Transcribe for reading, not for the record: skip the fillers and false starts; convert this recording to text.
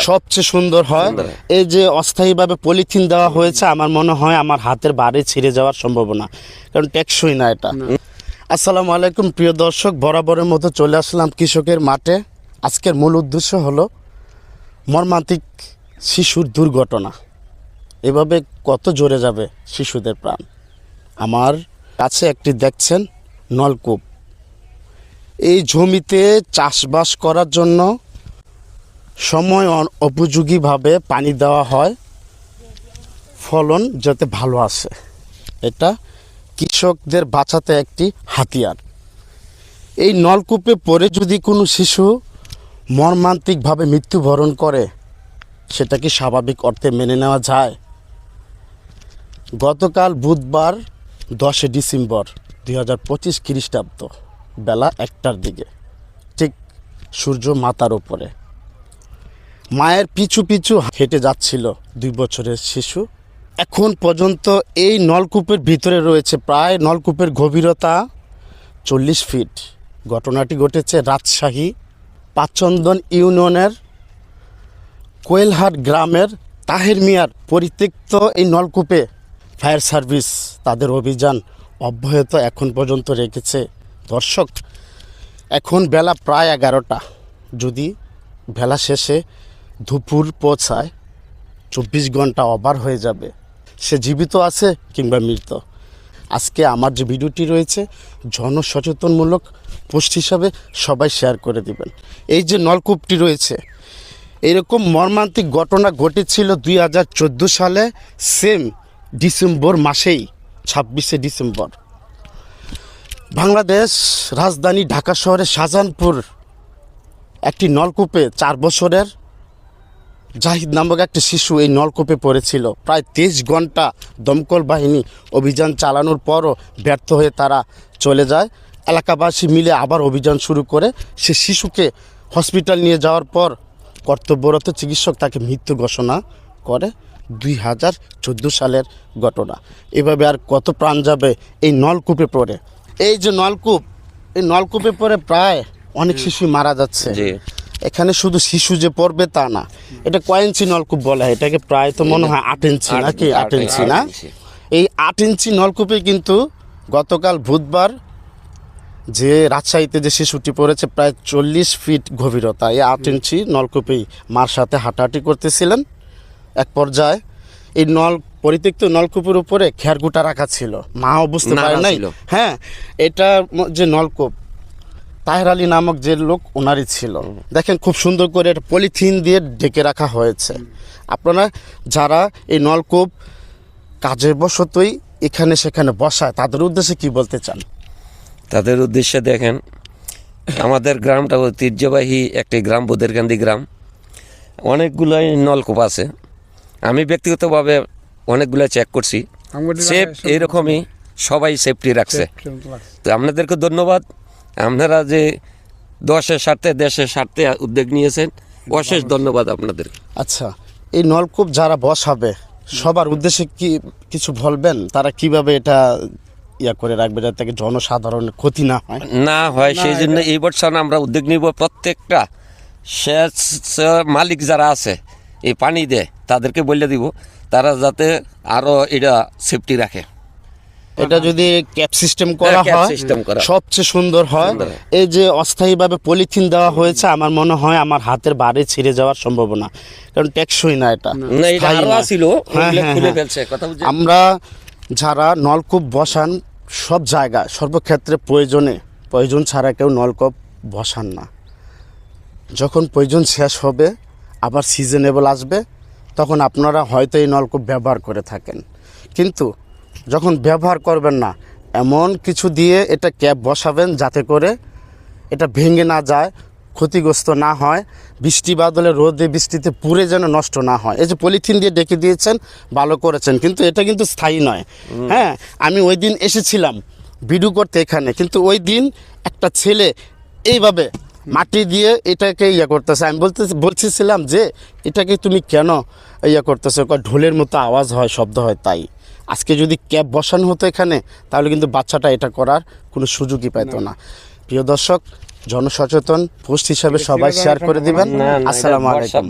সবচেয়ে সুন্দর হয়। এই যে অস্থায়ীভাবে পলিথিন দেওয়া হয়েছে, আমার মনে হয় আমার হাতের বাড়ি ছিঁড়ে যাওয়ার সম্ভাবনা, কারণ টেকসই না এটা। আসসালামু আলাইকুম প্রিয় দর্শক, বরাবরের মতো চলে আসলাম কৃষকের মাঠে। আজকের মূল উদ্দেশ্য হলো মর্মান্তিক শিশুর দুর্ঘটনা। এভাবে কত জোরে যাবে শিশুদের প্রাণ। আমার কাছে একটি দেখছেন নলকূপ। এই জমিতে চাষবাস করার জন্য সময় উপযোগীভাবে পানি দেওয়া হয়, ফলন যাতে ভালো আসে। এটা কৃষকদের বাঁচাতে একটি হাতিয়ার। এই নলকূপে পড়ে যদি কোনো শিশু মর্মান্তিকভাবে মৃত্যুবরণ করে, সেটা কি স্বাভাবিক অর্থে মেনে নেওয়া যায়? গতকাল বুধবার 10 ডিসেম্বর 2025 খ্রিস্টাব্দ বেলা 1টার দিকে, ঠিক সূর্য মাথার উপরে মায়ের পিছু পিছু হেঁটে যাচ্ছিল 2 বছরের শিশু। এখন পর্যন্ত এই নলকূপের ভিতরে রয়েছে, প্রায় নলকূপের গভীরতা 40 ফিট। ঘটনাটি ঘটেছে রাজশাহী পাঁচচন্দন ইউনিয়নের কোয়েলহাট গ্রামের তাহের মিয়ার পরিত্যক্ত এই নলকূপে ফায়ার সার্ভিস তাদের অভিযান অব্যাহত এখন পর্যন্ত রেখেছে। দর্শক, এখন বেলা প্রায় 11টা। যদি বেলা শেষে দুপুর পৌঁছায়, 24 ঘন্টা ওভার হয়ে যাবে। সে জীবিত আছে কিংবা মৃত। আজকে আমার যে ভিডিওটি রয়েছে জনসচেতনমূলক পোস্ট হিসাবে সবাই শেয়ার করে দিবেন। এই যে নলকূপটি রয়েছে, এরকম মর্মান্তিক ঘটনা ঘটেছিল 2014 সালে সেম ডিসেম্বর মাসেই, 26শে ডিসেম্বর। বাংলাদেশ রাজধানী ঢাকা শহরের শাহজাহানপুর একটি নলকূপে 4 বছরের জাহিদ নামক একটি শিশু এই নলকূপে পড়েছিল। প্রায় 23 ঘন্টা দমকল বাহিনী অভিযান চালানোর পরও ব্যর্থ হয়ে তারা চলে যায়। এলাকাবাসী মিলে আবার অভিযান শুরু করে সে শিশুকে হসপিটাল নিয়ে যাওয়ার পর কর্তব্যরত চিকিৎসক তাকে মৃত্যু ঘোষণা করে। 2014 সালের ঘটনা। এভাবে আর কত প্রাণ যাবে এই নলকূপে পড়ে। এই যে নলকূপ, এই নলকূপে পড়ে প্রায় অনেক শিশু মারা যাচ্ছে। এখানে শুধু শিশু যে পড়বে তা না, এটা কয় ইঞ্চি নলকূপ বলা হয় এটাকে? প্রায় তো মনে হয় 8 ইঞ্চি নাকি? 8 ইঞ্চি না? এই 8 ইঞ্চি নলকূপে কিন্তু গতকাল বুধবার যে রাজশাহীতে যে শিশুটি পড়েছে, প্রায় 40 ফিট গভীরতা, এই 8 ইঞ্চি নলকূপেই মার সাথে হাঁটাহাঁটি করতেছিলেন। এক পর্যায়ে এই পরিত্যক্ত নলকূপের উপরে খেয়ারগুটা রাখা ছিল, মাও বুঝতে পারে নাই। হ্যাঁ, এটা যে নলকূপ তাহের আলী নামক যে লোক, ওনারই ছিল। দেখেন খুব সুন্দর করে এটা পলিথিন দিয়ে ঢেকে রাখা হয়েছে। আপনারা যারা এই নলকূপ কাজের বশতই এখানে সেখানে বসায়, তাদের উদ্দেশ্যে কি বলতে চান? তাদের উদ্দেশ্যে দেখেন, আমাদের গ্রামটা ঐতিহ্যবাহী একটি গ্রাম, বুদেরকান্দি গ্রাম। অনেকগুলোই নলকূপ আছে। আমি ব্যক্তিগতভাবে অনেকগুলো চেক করছি, সেফ এইরকমই সবাই সেফটি রাখছে। তো আপনাদেরকে ধন্যবাদ। আপনারা যে দেশের স্বার্থে উদ্যোগ নিয়েছেন, অশেষ ধন্যবাদ আপনাদের। আচ্ছা, এই নলকূপ যারা বসাবে সবার উদ্দেশ্যে কি কিছু বলবেন? তারা কিভাবে এটা করে রাখবে যাতে জনসাধারণের ক্ষতি না হয়? সেই জন্য এই বছর আমরা উদ্যোগ নিব, প্রত্যেকটা সেচ মালিক যারা আছে এই পানি দেয় তাদেরকে বলে দিব তারা যাতে আরো এটা সেফটি রাখে। এটা যদি ক্যাপ সিস্টেম করা হয় সবচেয়ে সুন্দর হয়। এই যে অস্থায়ীভাবে পলিথিন দেওয়া হয়েছে, আমার মনে হয় আমার হাতের বাড়ি ছিঁড়ে যাওয়ার সম্ভাবনা, কারণ টেকসই না এটা। আমরা যারা নলকূপ বসান সব জায়গায় সর্বক্ষেত্রে প্রয়োজন ছাড়া কেউ নলকূপ বসান না। যখন প্রয়োজন শেষ হবে, আবার সিজনেবল আসবে, তখন আপনারা হয়তো এই নলকূপ ব্যবহার করে থাকেন। কিন্তু যখন ব্যবহার করবেন না, এমন কিছু দিয়ে এটা ক্যাপ বসাবেন যাতে করে এটা ভেঙে না যায়, ক্ষতিগ্রস্ত না হয়, বৃষ্টি বাদলে রোদে বৃষ্টিতে পুড়ে যেন নষ্ট না হয়। এই যে পলিথিন দিয়ে ডেকে দিয়েছেন, ভালো করেছেন, কিন্তু এটা কিন্তু স্থায়ী নয়। হ্যাঁ, আমি ওই দিন এসেছিলাম ভিডিও করতে এখানে, কিন্তু ওই দিন একটা ছেলে এইভাবে মাটি দিয়ে এটাকে করতেছে। আমি বলছিলাম যে এটাকে তুমি কেন করতেছো? ঢোলের মতো আওয়াজ হয়, শব্দ হয়। তাই আজকে যদি ক্যাপ বসানো হতো এখানে, তাহলে কিন্তু বাচ্চাটা এটা করার কোনো সুযোগই পেত না। প্রিয় দর্শক, জনসচেতন পোস্ট হিসাবে সবাই শেয়ার করে দিবেন। আসসালামু আলাইকুম।